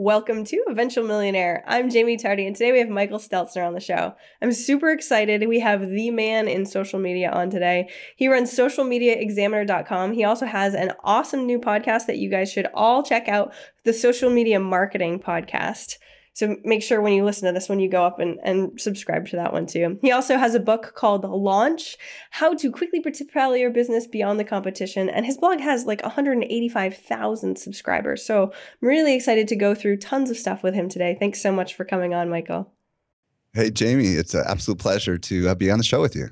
Welcome to Eventual Millionaire. I'm Jaime Tardy, and today we have Michael Stelzner on the show. I'm super excited. We have the man in social media on today. He runs socialmediaexaminer.com. He also has an awesome new podcast that you guys should all check out, the Social Media Marketing Podcast. So make sure when you listen to this one, you go up and subscribe to that one too. He also has a book called Launch, How to Quickly Propel Your Business Beyond the Competition. And his blog has like 185,000 subscribers. So I'm really excited to go through tons of stuff with him today. Thanks so much for coming on, Michael. Hey, Jaime, it's an absolute pleasure to be on the show with you.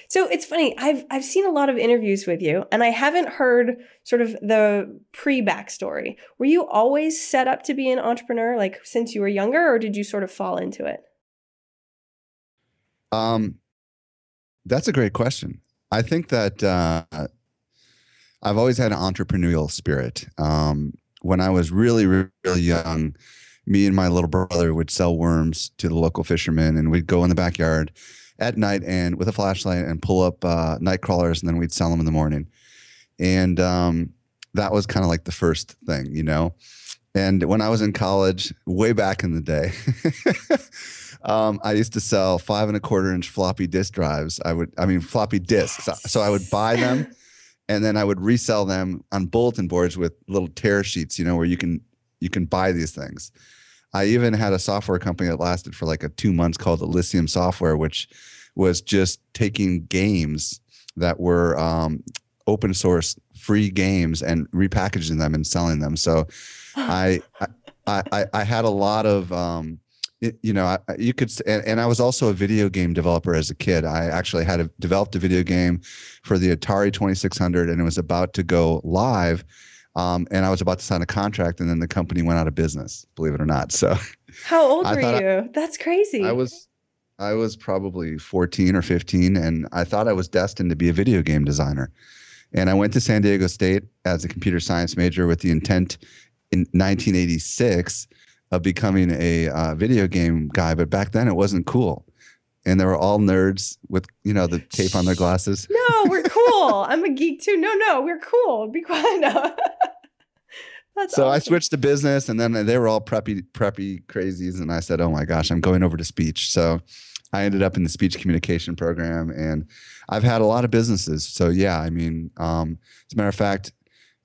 So it's funny, I've seen a lot of interviews with you, and I haven't heard sort of the pre-backstory. Were you always set up to be an entrepreneur, like since you were younger, or did you sort of fall into it? That's a great question. I think that I've always had an entrepreneurial spirit. When I was really, really young, me and my little brother would sell worms to the local fishermen, and we'd go in the backyard at night and with a flashlight and pull up night crawlers, and then we'd sell them in the morning. And that was kind of like the first thing, you know. And when I was in college, way back in the day, I used to sell 5 1/4-inch floppy disk drives. Floppy disks. So I would buy them, and then I would resell them on bulletin boards with little tear sheets, you know, where you can buy these things. I even had a software company that lasted for like 2 months called Elysium Software, which was just taking games that were open source free games and repackaging them and selling them. So I had a lot of, you could, and I was also a video game developer as a kid. I actually developed a video game for the Atari 2600, and it was about to go live. And I was about to sign a contract, and then the company went out of business, believe it or not. So how old were you? That's crazy. I was probably 14 or 15, and I thought I was destined to be a video game designer. And I went to San Diego State as a computer science major with the intent in 1986 of becoming a video game guy. But back then it wasn't cool. And they were all nerds with, the tape on their glasses. No, we're cool. I'm a geek too. No, we're cool. Be quiet now. So awesome. I switched to business, and then they were all preppy crazies. And I said, oh my gosh, I'm going over to speech. So I ended up in the speech communication program, and I've had a lot of businesses. So yeah, as a matter of fact,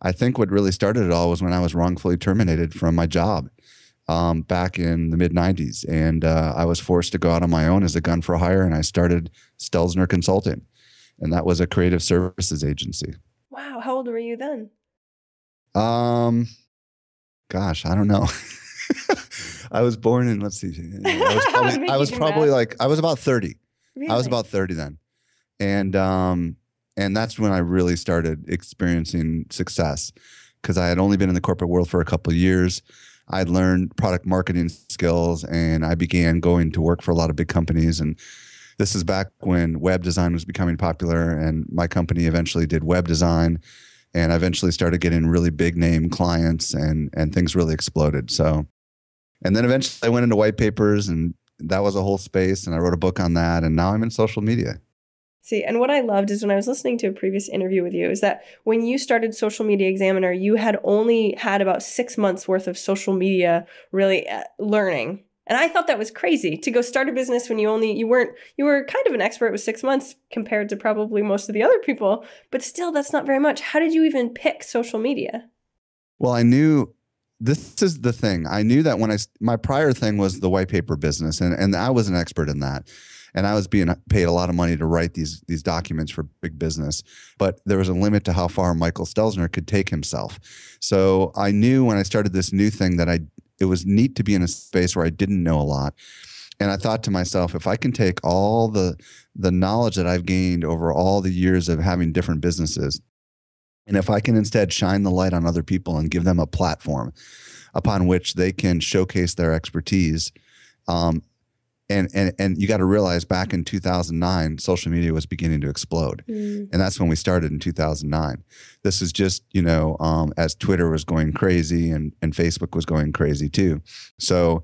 I think what really started it all was when I was wrongfully terminated from my job back in the mid 90s. And I was forced to go out on my own as a gun for hire, and I started Stelzner Consulting. And that was a creative services agency. Wow. How old were you then? Gosh, I don't know. I was born in, let's see. I was about 30. Really? I was about 30 then. And that's when I really started experiencing success, because I had only been in the corporate world for a couple of years. I'd learned product marketing skills, and I began going to work for a lot of big companies. And this is back when web design was becoming popular, and my company eventually did web design. And I eventually started getting really big name clients, and things really exploded. So, and then eventually I went into Whitepapers, and that was a whole space, and I wrote a book on that, and now I'm in social media. See, and what I loved is when I was listening to a previous interview with you is that when you started Social Media Examiner, you had only had about 6 months worth of social media really learning. And I thought that was crazy to go start a business when you were kind of an expert with 6 months compared to probably most of the other people, but still that's not very much. How did you even pick social media? Well, I knew, this is the thing. I knew that when my prior thing was the white paper business, and I was an expert in that. And I was being paid a lot of money to write these documents for big business, but there was a limit to how far Michael Stelzner could take himself. So I knew when I started this new thing that it was neat to be in a space where I didn't know a lot. And I thought to myself, if I can take all the knowledge that I've gained over all the years of having different businesses, and if I can instead shine the light on other people and give them a platform upon which they can showcase their expertise, and you got to realize back in 2009, social media was beginning to explode. And that's when we started in 2009. This is just, as Twitter was going crazy and Facebook was going crazy too. So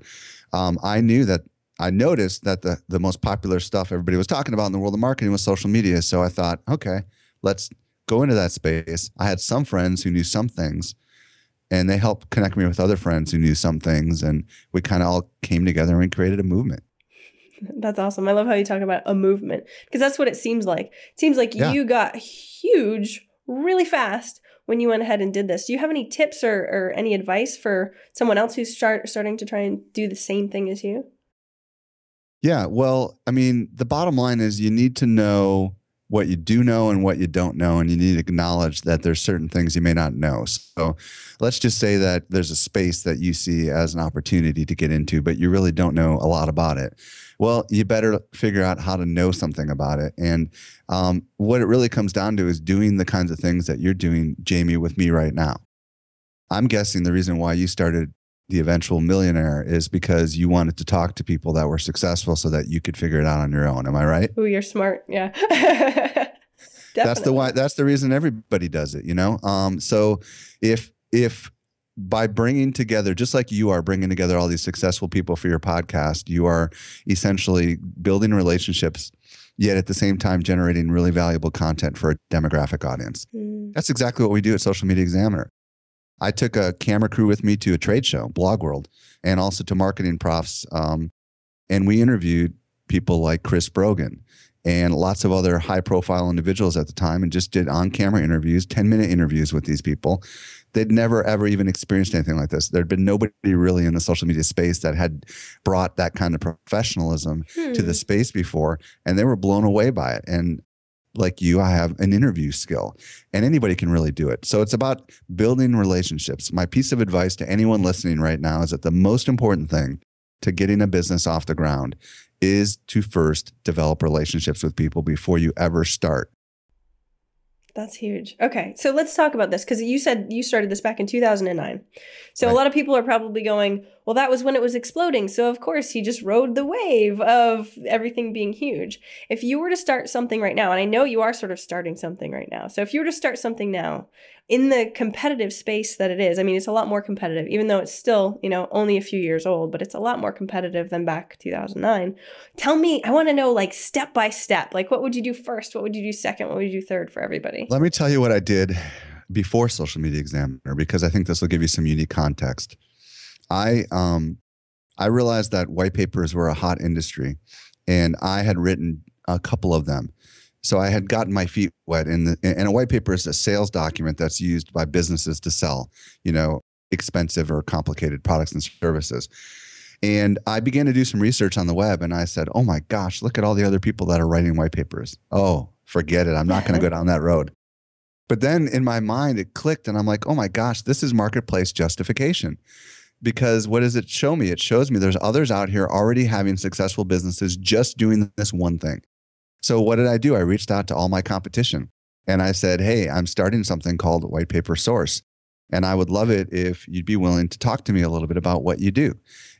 I noticed that the most popular stuff everybody was talking about in the world of marketing was social media. So I thought, okay, let's go into that space. I had some friends who knew some things, and they helped connect me with other friends who knew some things. And we kind of all came together and we created a movement. That's awesome. I love how you talk about a movement because that's what it seems like. It seems like Yeah. you got huge really fast when you went ahead and did this. Do you have any tips or any advice for someone else who's starting to try and do the same thing as you? Yeah. Well, I mean, the bottom line is you need to know what you do know and what you don't know. And you need to acknowledge that there's certain things you may not know. So let's just say that there's a space that you see as an opportunity to get into, but you really don't know a lot about it. Well, you better figure out how to know something about it. And what it really comes down to is doing the kinds of things that you're doing, Jamie, with me right now. I'm guessing the reason why you started The Eventual Millionaire is because you wanted to talk to people that were successful so that you could figure it out on your own. Am I right? Oh, you're smart. Yeah. Definitely. That's the reason everybody does it, you know? So if by bringing together, just like you are bringing together all these successful people for your podcast, you are essentially building relationships, yet at the same time generating really valuable content for a demographic audience. That's exactly what we do at Social Media Examiner. I took a camera crew with me to a trade show, Blog World, and also to Marketing Profs. And we interviewed people like Chris Brogan and lots of other high-profile individuals at the time and just did on-camera interviews, 10-minute interviews with these people. They'd never, ever even experienced anything like this. There'd been nobody really in the social media space that had brought that kind of professionalism to the space before, and they were blown away by it. And like you, I have an interview skill, and anybody can really do it. So it's about building relationships. My piece of advice to anyone listening right now is that the most important thing to getting a business off the ground is to first develop relationships with people before you ever start. That's huge. Okay, so let's talk about this because you said you started this back in 2009. So Right. A lot of people are probably going, well, that was when it was exploding. So of course he just rode the wave of everything being huge. If you were to start something right now, and I know you are sort of starting something right now. So if you were to start something now in the competitive space that it is, I mean, it's a lot more competitive, even though it's still, only a few years old, but it's a lot more competitive than back 2009. Tell me, I want to know like step by step, like what would you do first? What would you do second? What would you do third for everybody? Let me tell you what I did before Social Media Examiner, because I think this will give you some unique context. I realized that white papers were a hot industry, and I had written a couple of them. So I had gotten my feet wet and a white paper is a sales document that's used by businesses to sell, expensive or complicated products and services. And I began to do some research on the web, and I said, oh my gosh, look at all the other people that are writing white papers. Oh, forget it. I'm not going to go down that road. But then in my mind, it clicked, and I'm like, oh my gosh, this is marketplace justification. Because what does it show me? It shows me there's others out here already having successful businesses just doing this one thing. So what did I do? I reached out to all my competition, and I said, hey, I'm starting something called White Paper Source, and I would love it if you'd be willing to talk to me a little bit about what you do.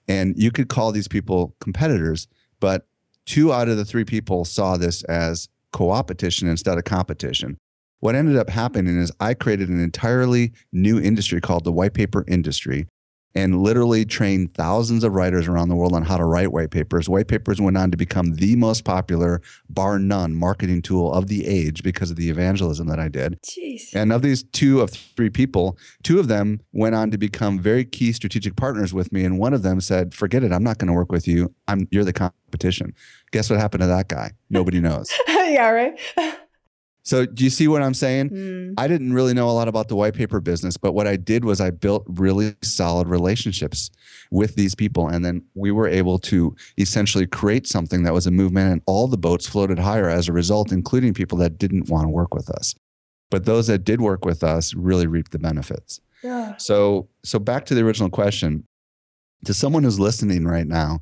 And you could call these people competitors, but 2 out of the 3 people saw this as co-opetition instead of competition. What ended up happening is I created an entirely new industry called the white paper industry, and literally trained thousands of writers around the world on how to write white papers. White papers went on to become the most popular, bar none, marketing tool of the age because of the evangelism that I did. Jeez. And of these 2 of 3 people, 2 of them went on to become very key strategic partners with me. And one of them said, forget it, I'm not going to work with you. You're the competition. Guess what happened to that guy? Nobody knows. Yeah, right? So do you see what I'm saying? I didn't really know a lot about the white paper business, but what I did was I built really solid relationships with these people. And then we were able to essentially create something that was a movement, and all the boats floated higher as a result, including people that didn't want to work with us. But those that did work with us really reaped the benefits. Yeah. So back to the original question, to someone who's listening right now,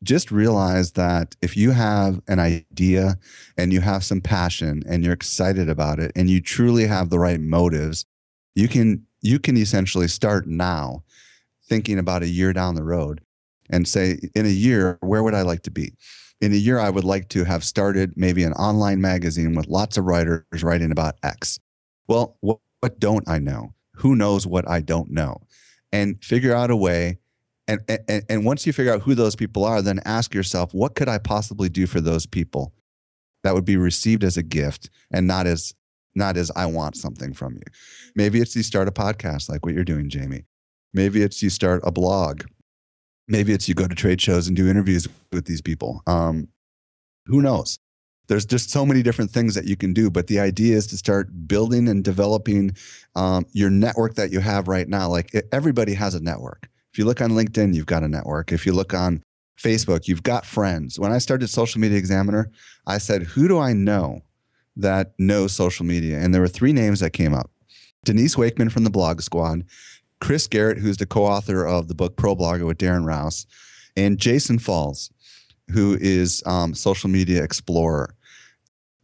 just realize that if you have an idea and you have some passion and you're excited about it and you truly have the right motives, you can essentially start now thinking about a year down the road and say, in a year, where would I like to be? In a year, I would like to have started maybe an online magazine with lots of writers writing about X. Well, what don't I know? Who knows what I don't know? And figure out a way. And once you figure out who those people are, then ask yourself, what could I possibly do for those people that would be received as a gift and not as not as I want something from you. Maybe it's you start a podcast like what you're doing, Jamie. Maybe it's you start a blog. Maybe it's you go to trade shows and do interviews with these people. Who knows? There's just so many different things that you can do. But the idea is to start building and developing your network that you have right now. Like everybody has a network. If you look on LinkedIn, you've got a network. If you look on Facebook, you've got friends. When I started Social Media Examiner, I said, who do I know that knows social media? And there were 3 names that came up. Denise Wakeman from the Blog Squad, Chris Garrett, who's the co-author of the book Pro Blogger with Darren Rouse, and Jason Falls, who is Social Media Explorer.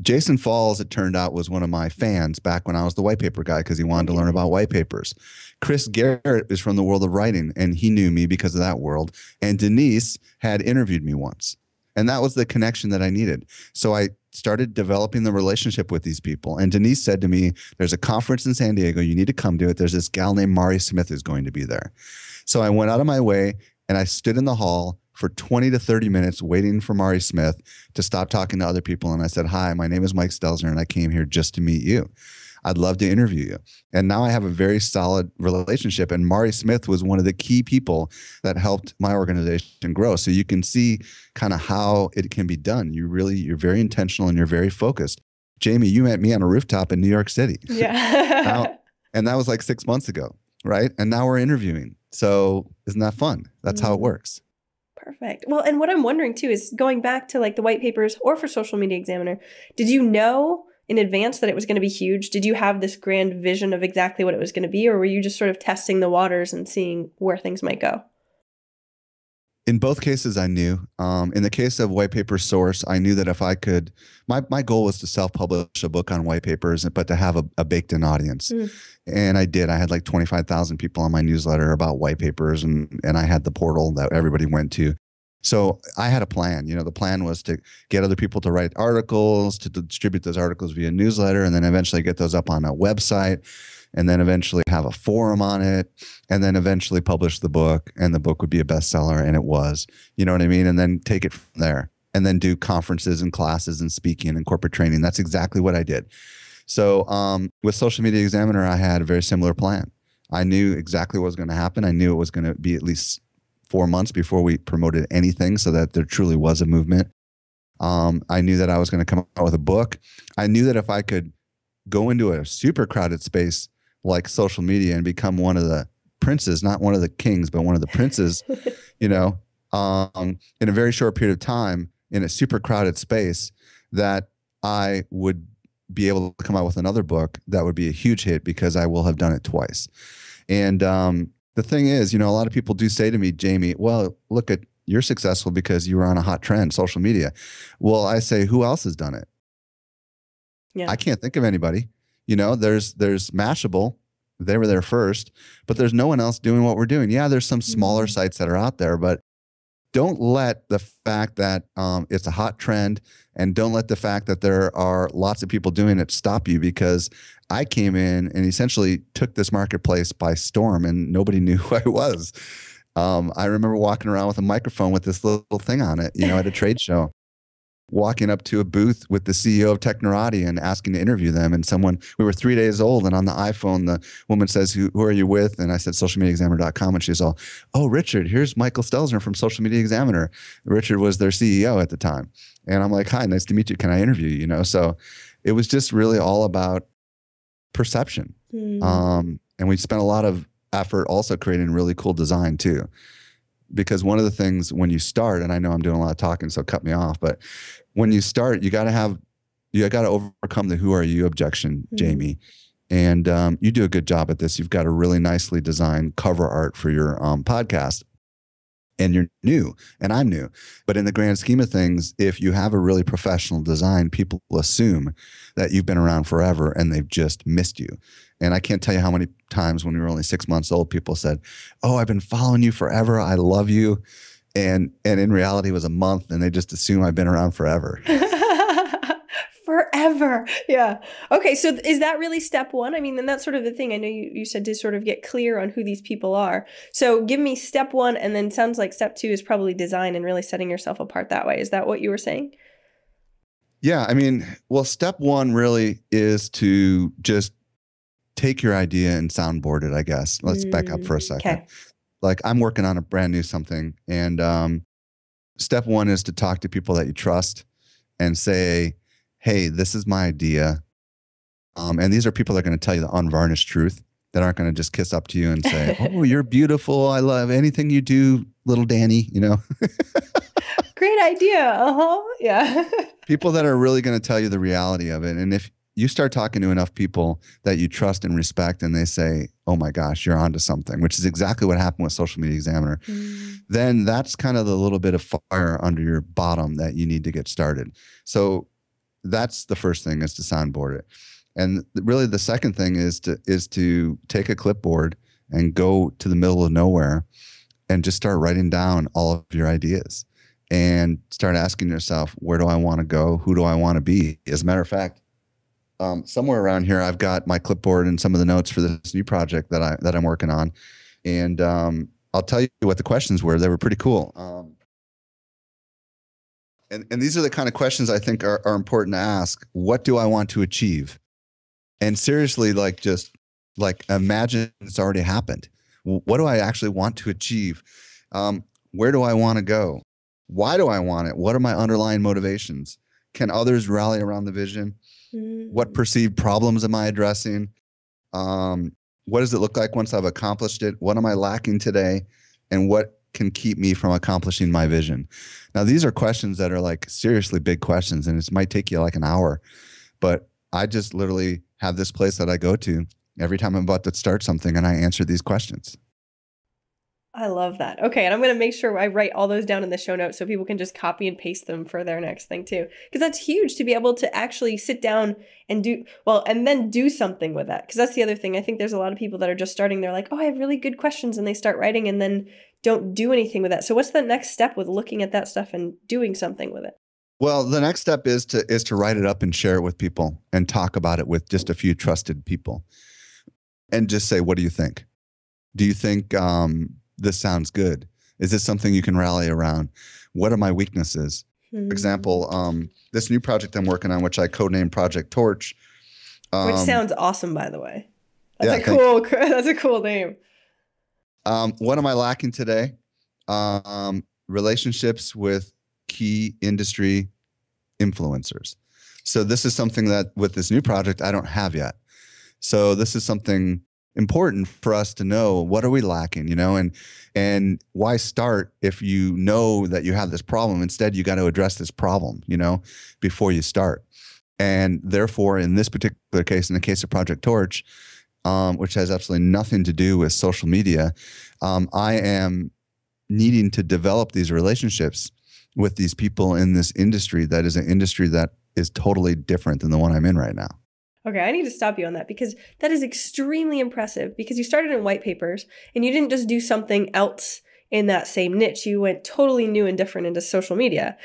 Jason Falls, it turned out, was one of my fans back when I was the white paper guy because he wanted to learn about white papers. Chris Garrett is from the world of writing, and he knew me because of that world. And Denise had interviewed me once. And that was the connection that I needed. So I started developing the relationship with these people. And Denise said to me, there's a conference in San Diego. You need to come to it. There's this gal named Mari Smith who's going to be there. So I went out of my way and I stood in the hall for 20 to 30 minutes waiting for Mari Smith to stop talking to other people. And I said, hi, my name is Mike Stelzner, and I came here just to meet you. I'd love to interview you. And now I have a very solid relationship. And Mari Smith was one of the key people that helped my organization grow. So you can see kind of how it can be done. You're very intentional and you're very focused. Jamie, you met me on a rooftop in New York City. Yeah. And that was like 6 months ago, right? And now we're interviewing. So isn't that fun? That's how it works. Perfect. Well, and what I'm wondering too is going back to like the white papers or for Social Media Examiner, did you know in advance that it was going to be huge? Did you have this grand vision of exactly what it was going to be, or were you just sort of testing the waters and seeing where things might go? In both cases, I knew. In the case of White Paper Source, I knew that if I could, my goal was to self-publish a book on white papers, but to have a baked-in audience. And I did. I had like 25,000 people on my newsletter about white papers, and I had the portal that everybody went to. So I had a plan. The plan was to get other people to write articles, to distribute those articles via newsletter, and then eventually get those up on a website, and then eventually have a forum on it, and then eventually publish the book, and the book would be a bestseller, and it was. You know what I mean? And then take it from there, and then do conferences and classes and speaking and corporate training. That's exactly what I did. So with Social Media Examiner, I had a very similar plan. I knew exactly what was going to happen. I knew it was going to be at least 4 months before we promoted anything so that there truly was a movement. I knew that I was going to come out with a book. I knew that if I could go into a super crowded space like social media and become one of the princes, not one of the kings, but one of the princes, in a very short period of time in a super crowded space, that I would be able to come out with another book that would be a huge hit because I will have done it twice. And the thing is, a lot of people do say to me, Jamie, well, look, you're successful because you were on a hot trend, social media. Well, I say, who else has done it? Yeah. I can't think of anybody. There's Mashable. They were there first, but there's no one else doing what we're doing. Yeah, there's some smaller sites that are out there, but don't let the fact that it's a hot trend, and don't let the fact that there are lots of people doing it stop you, because I came in and essentially took this marketplace by storm, and nobody knew who I was. I remember walking around with a microphone with this little thing on it, at a trade show, walking up to a booth with the CEO of Technorati and asking to interview them. And we were 3 days old, and on the iPhone, the woman says, who are you with? And I said, socialmediaexaminer.com. And she's all, oh, Richard, here's Michael Stelzner from Social Media Examiner. Richard was their CEO at the time. And I'm like, hi, nice to meet you. Can I interview you? So it was just really all about perception. And we spent a lot of effort also creating really cool design too. Because one of the things when you start, and I know I'm doing a lot of talking, so cut me off, but when you start, you got to overcome the who are you objection, Jamie. And you do a good job at this. You've got a really nicely designed cover art for your podcast. And you're new, and I'm new. But in the grand scheme of things, if you have a really professional design, people will assume that you've been around forever and they've just missed you. And I can't tell you how many times when we were only 6 months old, people said, oh, I've been following you forever. I love you. And in reality, it was a month, and they just assume I've been around forever. Forever. Yeah. Okay. So is that really step one? I mean, and that's sort of the thing. I know you said to sort of get clear on who these people are. So give me step one, and then sounds like step two is probably design and really setting yourself apart that way. Is that what you were saying? Yeah, I mean, well, step one really is to just take your idea and soundboard it, I guess. Let's back up for a second. Okay. Like I'm working on a brand new something, and step one is to talk to people that you trust and say, hey, this is my idea. And these are people that are going to tell you the unvarnished truth, that aren't going to just kiss up to you and say, oh, you're beautiful. I love anything you do, little Danny, you know. Great idea. Uh-huh. Yeah. People that are really going to tell you the reality of it. And if you start talking to enough people that you trust and respect, and they say, oh my gosh, you're onto something, which is exactly what happened with Social Media Examiner, then that's kind of the little bit of fire under your bottom that you need to get started. So that's the first thing, is to soundboard it. And really the second thing is to take a clipboard and go to the middle of nowhere and just start writing down all of your ideas and start asking yourself, where do I want to go? Who do I want to be? As a matter of fact, somewhere around here, I've got my clipboard and some of the notes for this new project that I'm working on. And I'll tell you what the questions were. They were pretty cool. And these are the kind of questions I think are important to ask. What do I want to achieve? And seriously, like, just like, imagine it's already happened. What do I actually want to achieve? Where do I want to go? Why do I want it? What are my underlying motivations? Can others rally around the vision? What perceived problems am I addressing? What does it look like once I've accomplished it? What am I lacking today? And what can keep me from accomplishing my vision? Now, these are questions that are like seriously big questions, and it might take you like an hour, but I just literally have this place that I go to every time I'm about to start something, and I answer these questions. I love that. Okay, and I'm going to make sure I write all those down in the show notes so people can just copy and paste them for their next thing too. Because that's huge, to be able to actually sit down and and then do something with that. Because that's the other thing. I think there's a lot of people that are just starting. They're like, oh, I have really good questions. And they start writing and then don't do anything with that. So what's the next step with looking at that stuff and doing something with it? Well, the next step is to write it up and share it with people and talk about it with just a few trusted people and just say, what do you think? Do you think this sounds good? Is this something you can rally around? What are my weaknesses? For example, this new project I'm working on, which I codenamed Project Torch. Which sounds awesome, by the way. That's yeah, that's a cool name. What am I lacking today? Relationships with key industry influencers. So this is something that with this new project, I don't have yet. So this is something important for us to know. What are we lacking, and why start if you know that you have this problem? Instead, you got to address this problem, before you start. And therefore, in this particular case, in the case of Project Torch, which has absolutely nothing to do with social media, I am needing to develop these relationships with these people in this industry that is an industry that is totally different than the one I'm in right now. Okay, I need to stop you on that because that is extremely impressive, because you started in Whitepapers and you didn't just do something else in that same niche. You went totally new and different into social media.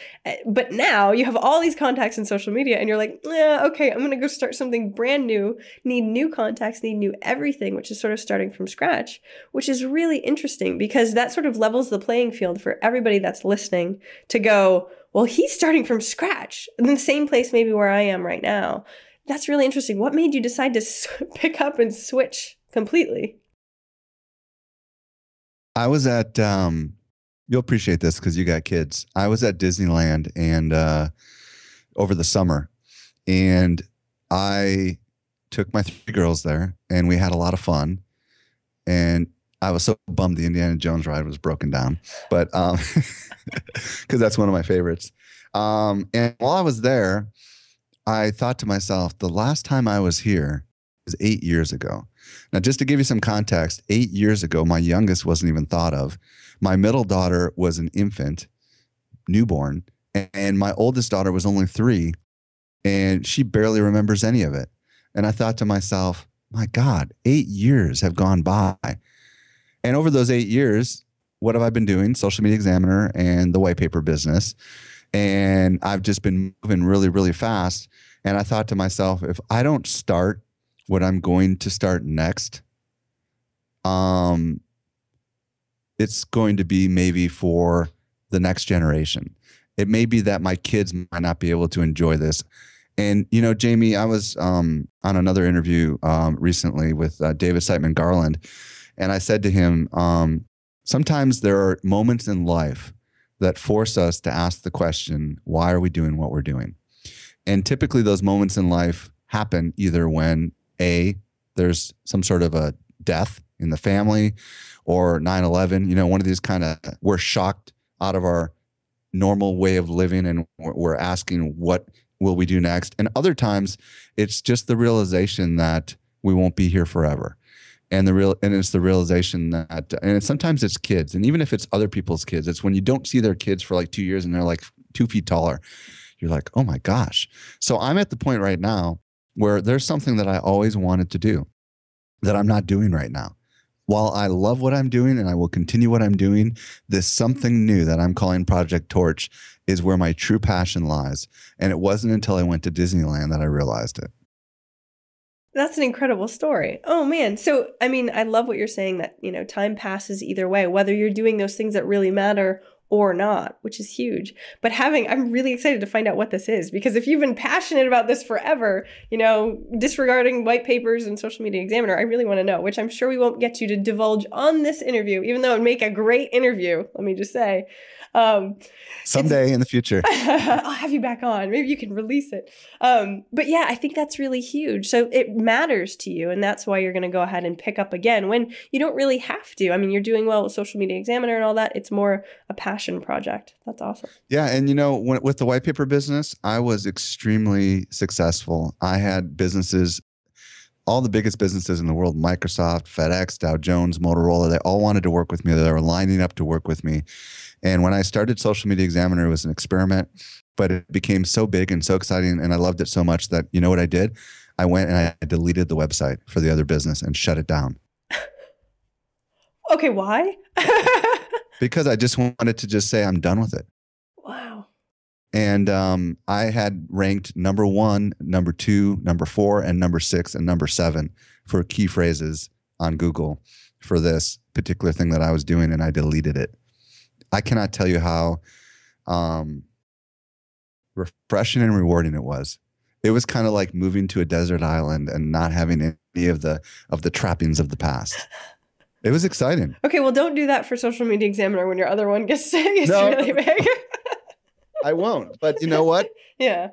But now you have all these contacts in social media and you're like, yeah, okay, I'm going to go start something brand new, need new contacts, need new everything, which is sort of starting from scratch, which is really interesting because that sort of levels the playing field for everybody that's listening to go, well, he's starting from scratch in the same place maybe where I am right now. That's really interesting. What made you decide to pick up and switch completely? I was at, you'll appreciate this because you got kids. I was at Disneyland and over the summer, and I took my 3 girls there, and we had a lot of fun. And I was so bummed the Indiana Jones ride was broken down, but because that's one of my favorites. And while I was there, I thought to myself, the last time I was here was 8 years ago. Now, just to give you some context, 8 years ago, my youngest wasn't even thought of. My middle daughter was an infant, newborn, and my oldest daughter was only 3, and she barely remembers any of it. And I thought to myself, my God, 8 years have gone by. And over those 8 years, what have I been doing? Social Media Examiner and the white paper business. And I've just been moving really, really fast. And I thought to myself, if I don't start what I'm going to start next, it's going to be maybe for the next generation. It may be that my kids might not be able to enjoy this. And, you know, Jamie, I was on another interview recently with David Siteman Garland, and I said to him, sometimes there are moments in life that force us to ask the question, why are we doing what we're doing? And typically those moments in life happen either when there's some sort of a death in the family, or 9/11, you know, one of these kind of, we're shocked out of our normal way of living and we're asking, what will we do next? And other times it's just the realization that we won't be here forever. And it's the realization that, and sometimes it's kids, and even if it's other people's kids, it's when you don't see their kids for like 2 years and they're like 2 feet taller. You're like, oh my gosh. So I'm at the point right now where there's something that I always wanted to do that I'm not doing right now. While I love what I'm doing and I will continue what I'm doing, this something new that I'm calling Project Torch is where my true passion lies. And it wasn't until I went to Disneyland that I realized it. That's an incredible story. Oh man. So, I mean, I love what you're saying, that, you know, time passes either way, whether you're doing those things that really matter or not, which is huge. But I'm really excited to find out what this is, because if you've been passionate about this forever, you know, disregarding white papers and Social Media Examiner, I really want to know, which I'm sure we won't get to divulge on this interview, even though it would make a great interview, let me just say. Someday in the future. I'll have you back on. Maybe you can release it. But yeah, I think that's really huge. So it matters to you, and that's why you're going to go ahead and pick up again when you don't really have to. I mean, you're doing well with Social Media Examiner and all that. It's more a passion project. That's awesome. Yeah. And, you know, with the white paper business, I was extremely successful. I had businesses, all the biggest businesses in the world, Microsoft, FedEx, Dow Jones, Motorola, they all wanted to work with me. They were lining up to work with me. And when I started Social Media Examiner, it was an experiment, but it became so big and so exciting, and I loved it so much that, you know what I did? I went and I deleted the website for the other business and shut it down. Okay, why? Because I just wanted to just say I'm done with it. Wow. And I had ranked number 1, number 2, number 4, and number 6 and number 7 for key phrases on Google for this particular thing that I was doing, and I deleted it. I cannot tell you how refreshing and rewarding it was. It was kind of like moving to a desert island and not having any of the trappings of the past. It was exciting. Okay, well, don't do that for Social Media Examiner when your other one gets really big. I won't. But you know what? Yeah.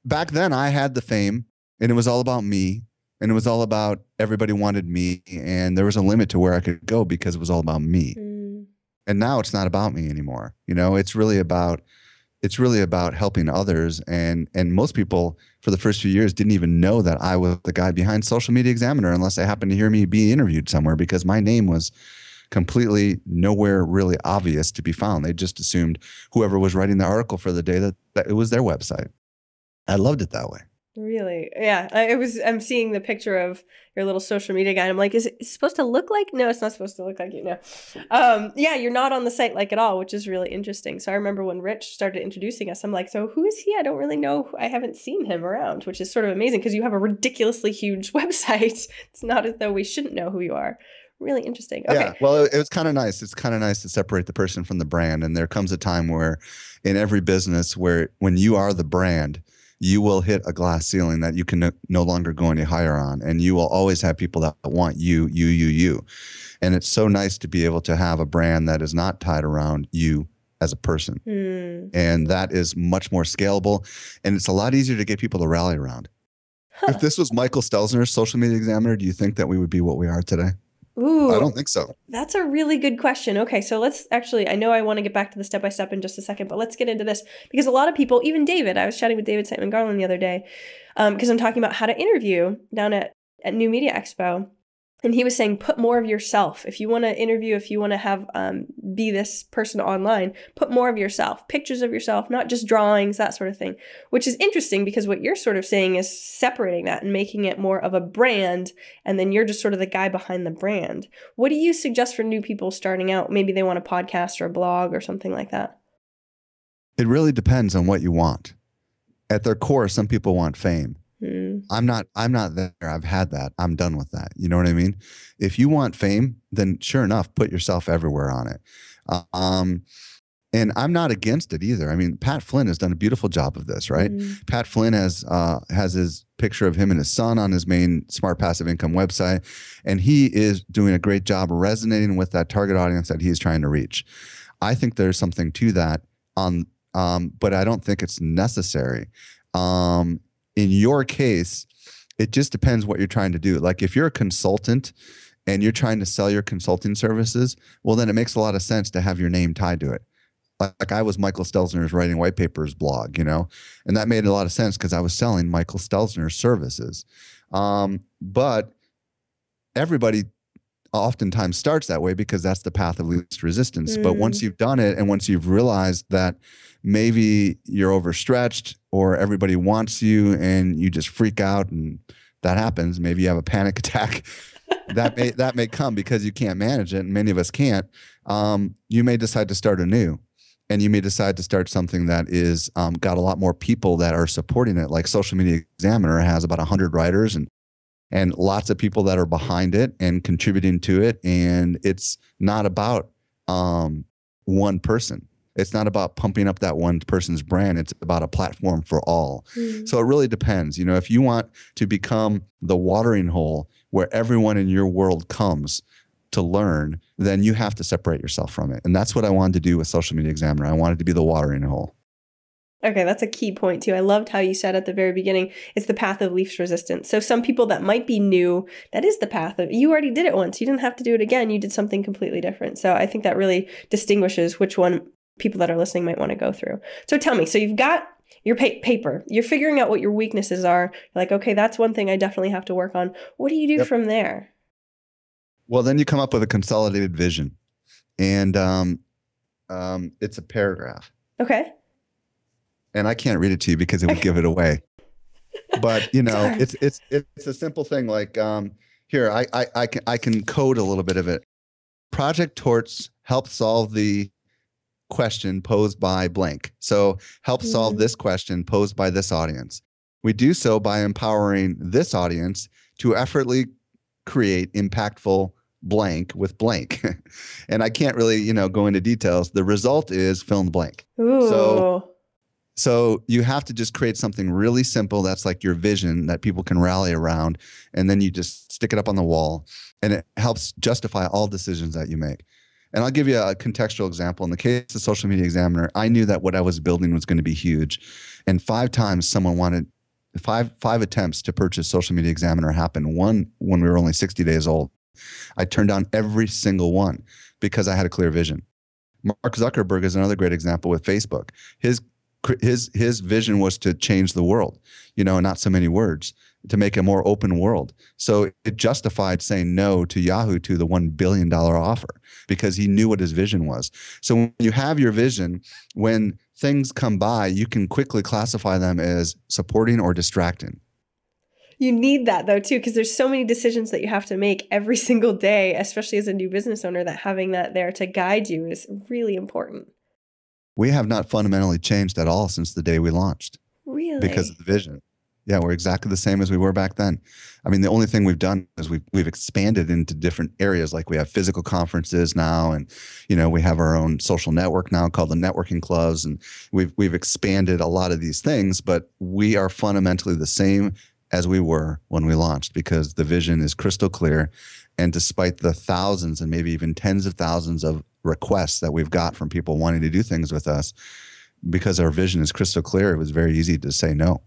Back then, I had the fame, and it was all about me, and it was all about everybody wanted me, and there was a limit to where I could go because it was all about me. And now it's not about me anymore. You know, it's really about helping others. And most people for the first few years didn't even know that I was the guy behind Social Media Examiner unless they happened to hear me be interviewed somewhere, because my name was completely nowhere really obvious to be found. They just assumed whoever was writing the article for the day that it was their website. I loved it that way. Really? Yeah. I'm seeing the picture of your little social media guy. And I'm like, is it supposed to look like? No, it's not supposed to look like you. No. Yeah, you're not on the site like at all, which is really interesting. So I remember when Rich started introducing us, I'm like, so who is he? I don't really know. I haven't seen him around, which is sort of amazing because you have a ridiculously huge website. It's not as though we shouldn't know who you are. Really interesting. Okay. Yeah. Well, it was kind of nice. It's kind of nice to separate the person from the brand. And there comes a time where in every business where when you are the brand, you will hit a glass ceiling that you can no longer go any higher on. And you will always have people that want you. And it's so nice to be able to have a brand that is not tied around you as a person. And that is much more scalable. And it's a lot easier to get people to rally around. If this was Michael Stelzner's Social Media Examiner, do you think that we would be what we are today? Ooh, I don't think so. That's a really good question. Okay, so let's actually, I know I want to get back to the step-by-step in just a second, but let's get into this because a lot of people, even David, I was chatting with David Siteman Garland the other day because I'm talking about how to interview down at New Media Expo. And he was saying, put more of yourself. If you want to interview, if you want to have be this person online, put more of yourself, pictures of yourself, not just drawings, that sort of thing, which is interesting because what you're sort of saying is separating that and making it more of a brand. And then you're just sort of the guy behind the brand. What do you suggest for new people starting out? Maybe they want a podcast or a blog or something like that. It really depends on what you want. At their core, some people want fame. I'm not there. I've had that. I'm done with that. You know what I mean? If you want fame, then sure enough, put yourself everywhere on it. And I'm not against it either. I mean, Pat Flynn has done a beautiful job of this, right? Mm. Pat Flynn has his picture of him and his son on his main Smart Passive Income website, and he is doing a great job resonating with that target audience that he's trying to reach. I think there's something to that, but I don't think it's necessary. In your case, it just depends what you're trying to do. Like if you're a consultant and you're trying to sell your consulting services, well, then it makes a lot of sense to have your name tied to it. Like I was Michael Stelzner's Writing Whitepapers blog, and that made a lot of sense because I was selling Michael Stelzner's services. But everybody oftentimes starts that way because that's the path of least resistance. But once you've done it and once you've realized that maybe you're overstretched or everybody wants you and you just freak out and that happens, maybe you have a panic attack. that may come because you can't manage it, and many of us can't. You may decide to start anew. And you may decide to start something that is got a lot more people that are supporting it. Like Social Media Examiner has about 100 writers and lots of people that are behind it and contributing to it. And it's not about one person. It's not about pumping up that one person's brand. It's about a platform for all. So it really depends. If you want to become the watering hole where everyone in your world comes to learn, then you have to separate yourself from it. And that's what I wanted to do with Social Media Examiner. I wanted to be the watering hole. Okay, that's a key point too. I loved how you said at the very beginning, it's the path of least resistance. So some people that might be new, that is the path of, you already did it once. You didn't have to do it again. You did something completely different. So I think that really distinguishes which one people that are listening might want to go through. So tell me, so you've got your paper, you're figuring out what your weaknesses are. You're like, okay, that's one thing I definitely have to work on. What do you do from there? Well, then you come up with a consolidated vision, and it's a paragraph. Okay. And I can't read it to you because it would give it away. But it's a simple thing. Like here, I can code a little bit of it. Project Torts help solve the question posed by blank. So help solve this question posed by this audience. We do so by empowering this audience to effortlessly create impactful blank with blank. And I can't really, go into details. The result is fill in the blank. Ooh. So you have to just create something really simple that's like your vision that people can rally around. And then you just stick it up on the wall, and it helps justify all decisions that you make. And I'll give you a contextual example. In the case of Social Media Examiner, I knew that what I was building was going to be huge. And 5 times someone wanted five attempts to purchase Social Media Examiner happened. One when we were only 60 days old. I turned down every single one because I had a clear vision. Mark Zuckerberg is another great example with Facebook. His vision was to change the world, not so many words, to make a more open world. So it justified saying no to Yahoo to the $1 billion offer because he knew what his vision was. So when you have your vision, when things come by, you can quickly classify them as supporting or distracting. You need that though too, because there's so many decisions that you have to make every single day, especially as a new business owner, that having that there to guide you is really important. We have not fundamentally changed at all since the day we launched. Really? Because of the vision. Yeah, we're exactly the same as we were back then. I mean, the only thing we've done is we've expanded into different areas. Like we have physical conferences now, and we have our own social network now called the Networking Clubs, and we've expanded a lot of these things. But we are fundamentally the same as we were when we launched because the vision is crystal clear. And despite the thousands and maybe even tens of thousands of requests that we've got from people wanting to do things with us, because our vision is crystal clear, it was very easy to say no.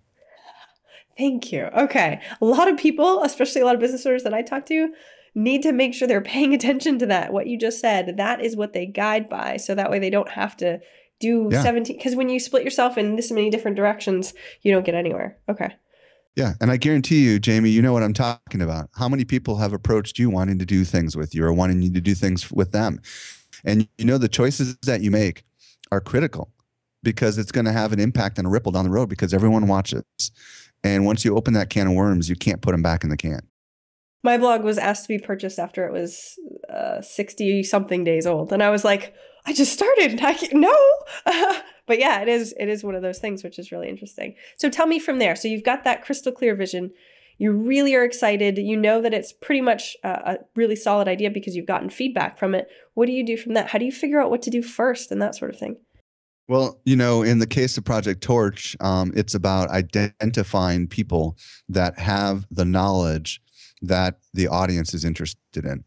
Thank you. Okay. A lot of people, especially a lot of business owners that I talk to, need to make sure they're paying attention to that. What you just said, that is what they guide by. So that way they don't have to do 17. Because when you split yourself in this many different directions, you don't get anywhere. Okay. Yeah. And I guarantee you, Jamie, you know what I'm talking about. How many people have approached you wanting to do things with you or wanting you to do things with them? And the choices that you make are critical because it's going to have an impact and a ripple down the road because everyone watches. And once you open that can of worms, you can't put them back in the can. My blog was asked to be purchased after it was 60 something days old. And I was like, I just started. No. But yeah, it is one of those things, which is really interesting. So tell me from there. So you've got that crystal clear vision. You really are excited. You know that it's pretty much a really solid idea because you've gotten feedback from it. What do you do from that? How do you figure out what to do first and that sort of thing? Well, in the case of Project Torch, it's about identifying people that have the knowledge that the audience is interested in.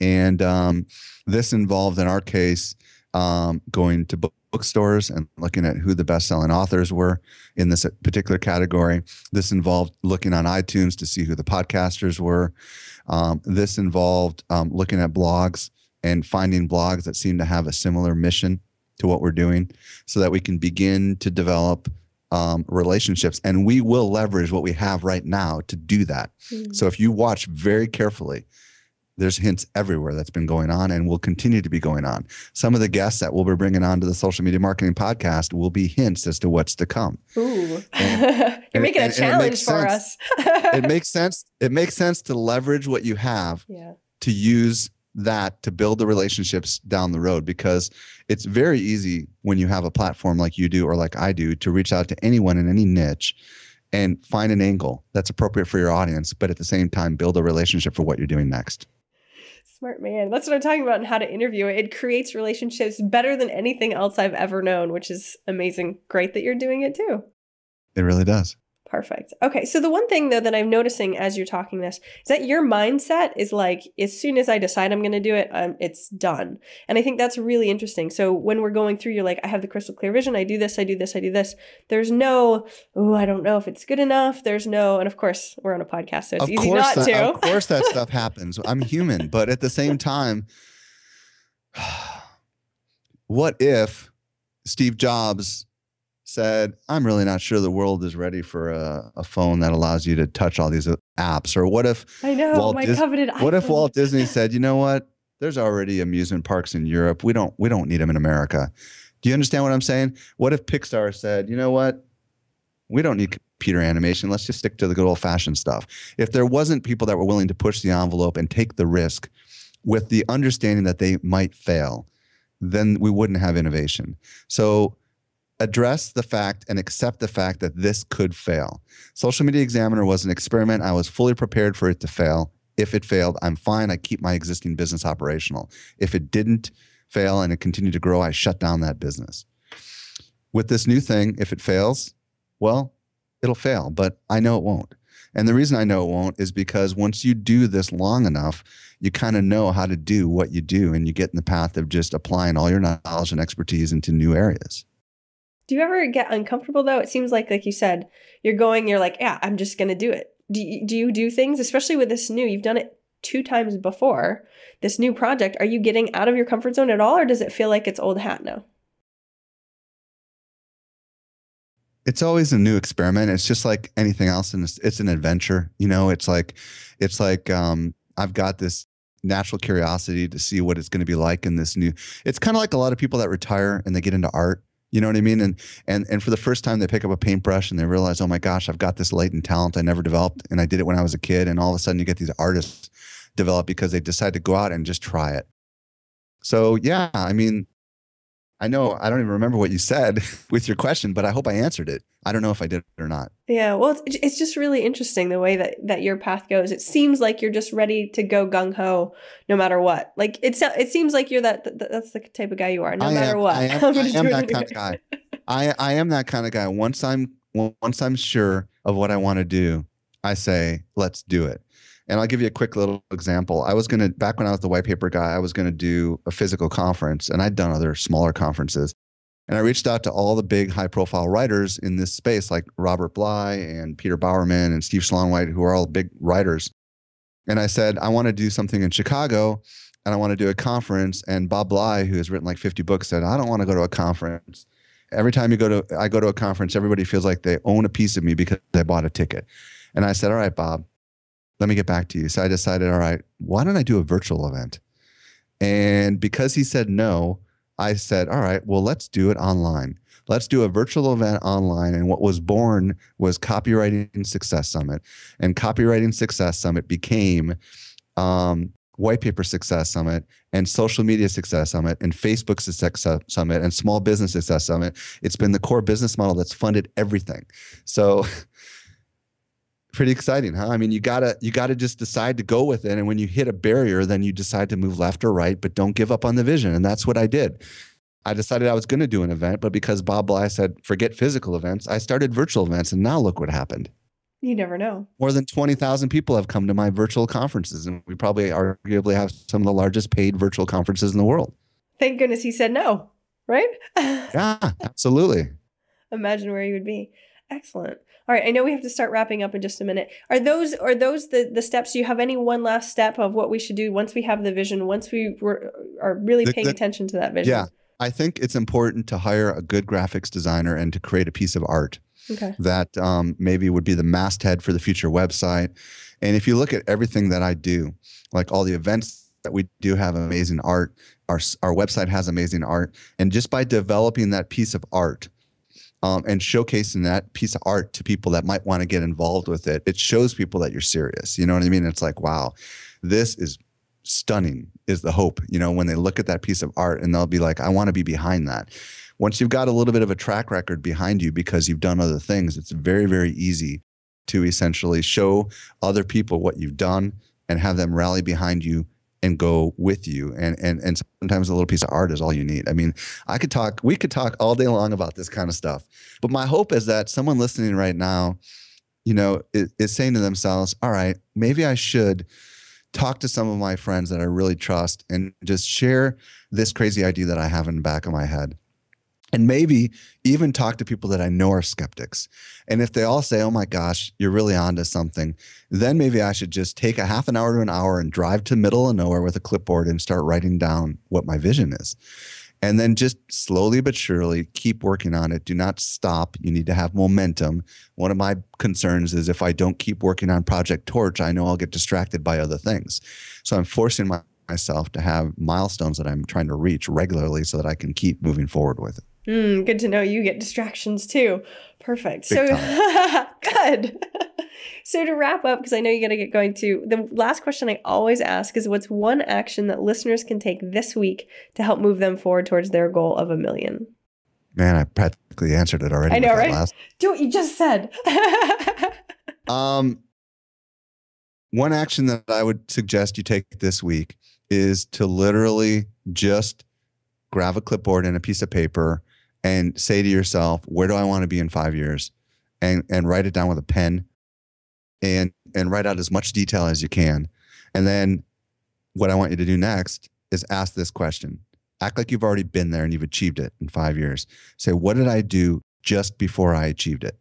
And this involved, in our case, going to bookstores and looking at who the best-selling authors were in this particular category. This involved looking on iTunes to see who the podcasters were. This involved looking at blogs and finding blogs that seem to have a similar mission to what we're doing, so that we can begin to develop relationships. And we will leverage what we have right now to do that. So if you watch very carefully, there's hints everywhere that's been going on and will continue to be going on. Some of the guests that we'll be bringing on to the Social Media Marketing Podcast will be hints as to what's to come. Ooh, you're making a challenge for us. It makes sense. It makes sense to leverage what you have, to use that to build the relationships down the road, because it's very easy when you have a platform like you do or like I do to reach out to anyone in any niche and find an angle that's appropriate for your audience, but at the same time build a relationship for what you're doing next. Smart man. That's what I'm talking about and how to interview it. It creates relationships better than anything else I've ever known, which is amazing. Great that you're doing it too. It really does. Perfect. Okay. So the one thing though that I'm noticing as you're talking this is that your mindset is like, as soon as I decide I'm going to do it, it's done. And I think that's really interesting. So when we're going through, you're like, I have the crystal clear vision. I do this, I do this, I do this. There's no, oh, I don't know if it's good enough. There's no, and of course we're on a podcast, so it's easy not to. Of course that stuff happens. I'm human, but at the same time, what if Steve Jobs said, I'm really not sure the world is ready for a phone that allows you to touch all these apps? Or what if coveted iPhone. What if Walt Disney said, you know what? There's already amusement parks in Europe. We don't need them in America. Do you understand what I'm saying? What if Pixar said, you know what? We don't need computer animation. Let's just stick to the good old fashioned stuff. If there wasn't people that were willing to push the envelope and take the risk with the understanding that they might fail, then we wouldn't have innovation. So address the fact and accept the fact that this could fail. Social Media Examiner was an experiment. I was fully prepared for it to fail. If it failed, I'm fine. I keep my existing business operational. If it didn't fail and it continued to grow, I shut down that business. With this new thing, if it fails, well, it'll fail, but I know it won't. And the reason I know it won't is because once you do this long enough, you kind of know how to do what you do, and you get in the path of just applying all your knowledge and expertise into new areas. Do you ever get uncomfortable though? It seems like you said, you're like, yeah, I'm just going to do it. Do you do things, especially with this new, you've done it 2 times before, this new project, are you getting out of your comfort zone at all? Or does it feel like it's old hat now? It's always a new experiment. It's just like anything else. And it's an adventure. It's like I've got this natural curiosity to see what it's going to be like in this new, it's kind of like a lot of people that retire and they get into art. You know what I mean? And for the first time they pick up a paintbrush and they realize, oh my gosh, I've got this latent talent I never developed, and I did it when I was a kid. And all of a sudden you get these artists develop because they decide to go out and just try it. So yeah, I mean, I know I don't even remember what you said with your question, but I hope I answered it. I don't know if I did or not. Yeah, well, it's just really interesting the way that your path goes. It seems like you're just ready to go gung-ho no matter what. Like it seems like you're that's the type of guy you are, no matter what. I am that kind of guy. I am that kind of guy. Once I'm sure of what I want to do, I say, let's do it. And I'll give you a quick little example. Back when I was the white paper guy, I was going to do a physical conference, and I'd done other smaller conferences. And I reached out to all the big high profile writers in this space, like Robert Bly and Peter Bowerman and Steve Schlonwhite, who are all big writers. And I said, I want to do something in Chicago, and I want to do a conference. And Bob Bly, who has written like 50 books, said, I don't want to go to a conference. Every time I go to a conference, everybody feels like they own a piece of me because they bought a ticket. And I said, all right, Bob, let me get back to you. So I decided, all right, why don't I do a virtual event? And because he said no, I said, all right, well, let's do it online. Let's do a virtual event online. And what was born was Copywriting Success Summit. And Copywriting Success Summit became White Paper Success Summit and Social Media Success Summit and Facebook Success Summit and Small Business Success Summit. It's been the core business model that's funded everything. So pretty exciting, huh? I mean, you gotta just decide to go with it. And when you hit a barrier, then you decide to move left or right, but don't give up on the vision. And that's what I did. I decided I was going to do an event, but because Bob Bly said, forget physical events, I started virtual events. And now look what happened. You never know. More than 20,000 people have come to my virtual conferences. And we probably arguably have some of the largest paid virtual conferences in the world. Thank goodness he said no, right? Yeah, absolutely. Imagine where you would be. Excellent. All right, I know we have to start wrapping up in just a minute. Are those the steps? Do you have any one last step of what we should do once we have the vision, once we are really paying attention to that vision? Yeah, I think it's important to hire a good graphics designer and to create a piece of art that maybe would be the masthead for the future website. And if you look at everything that I do, like all the events that we do have amazing art, our website has amazing art. And just by developing that piece of art, and showcasing that piece of art to people that might want to get involved with it, it shows people that you're serious. You know what I mean? It's like, wow, this is stunning is the hope, you know, when they look at that piece of art and they'll be like, I want to be behind that. Once you've got a little bit of a track record behind you because you've done other things, it's very, very easy to essentially show other people what you've done and have them rally behind you and go with you. And sometimes a little piece of art is all you need. I mean, we could talk all day long about this kind of stuff, but my hope is that someone listening right now, you know, is saying to themselves, all right, maybe I should talk to some of my friends that I really trust and just share this crazy idea that I have in the back of my head. And maybe even talk to people that I know are skeptics. And if they all say, oh my gosh, you're really onto something, then maybe I should just take a half an hour to an hour and drive to middle of nowhere with a clipboard and start writing down what my vision is. And then just slowly but surely keep working on it. Do not stop. You need to have momentum. One of my concerns is if I don't keep working on Project Torch, I know I'll get distracted by other things. So I'm forcing myself to have milestones that I'm trying to reach regularly so that I can keep moving forward with it. Good to know you get distractions too. Perfect. Big So good. So to wrap up, because I know you got to get going too, the last question I always ask is what's one action that listeners can take this week to help move them forward towards their goal of 1 million? Man, I practically answered it already. I know, right? Do what you just said. One action that I would suggest you take this week is to literally just grab a clipboard and a piece of paper and say to yourself, where do I want to be in 5 years? And write it down with a pen and write out as much detail as you can. And then what I want you to do next is ask this question. Act like you've already been there and you've achieved it in 5 years. Say, what did I do just before I achieved it?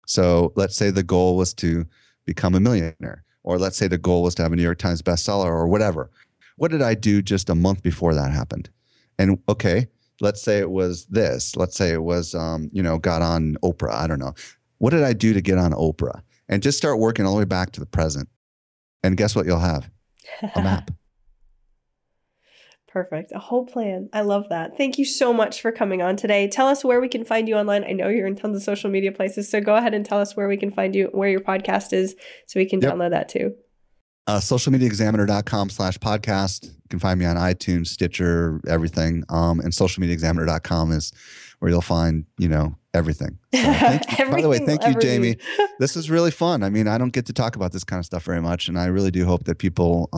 So let's say the goal was to become a millionaire, or let's say the goal was to have a New York Times bestseller or whatever. What did I do just a month before that happened? And okay, let's say it was this. Let's say it was, got on Oprah. I don't know. What did I do to get on Oprah? And just start working all the way back to the present. And guess what you'll have? A map. Perfect. A whole plan. I love that. Thank you so much for coming on today. Tell us where we can find you online. I know you're in tons of social media places, so go ahead and tell us where we can find you, where your podcast is, so we can download that too. Socialmediaexaminer.com/podcast. You can find me on iTunes, Stitcher, everything. And socialmediaexaminer.com is where you'll find, everything. So thank you. By the way, thank you, Jamie. This was really fun. I mean, I don't get to talk about this kind of stuff very much. And I really do hope that people,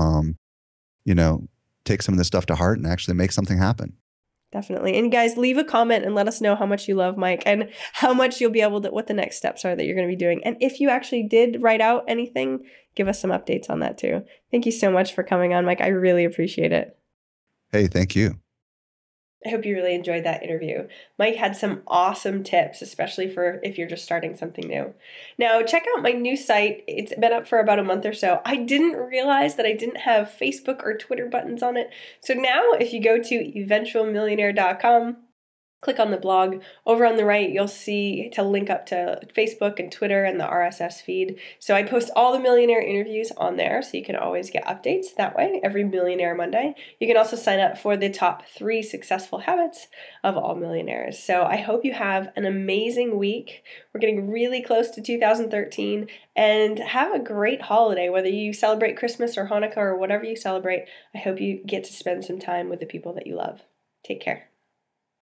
take some of this stuff to heart and actually make something happen. Definitely. And guys, leave a comment and let us know how much you love Mike and how much you'll be able to, what the next steps are that you're going to be doing. And if you actually did write out anything, give us some updates on that too. Thank you so much for coming on, Mike. I really appreciate it. Hey, thank you. I hope you really enjoyed that interview. Mike had some awesome tips, especially for if you're just starting something new. Now, check out my new site. It's been up for about a month or so. I didn't realize that I didn't have Facebook or Twitter buttons on it. So now if you go to eventualmillionaire.com, click on the blog. Over on the right, you'll see to link up to Facebook and Twitter and the RSS feed. So I post all the millionaire interviews on there, so you can always get updates that way every Millionaire Monday. You can also sign up for the top 3 successful habits of all millionaires. So I hope you have an amazing week. We're getting really close to 2013, and have a great holiday. Whether you celebrate Christmas or Hanukkah or whatever you celebrate, I hope you get to spend some time with the people that you love. Take care.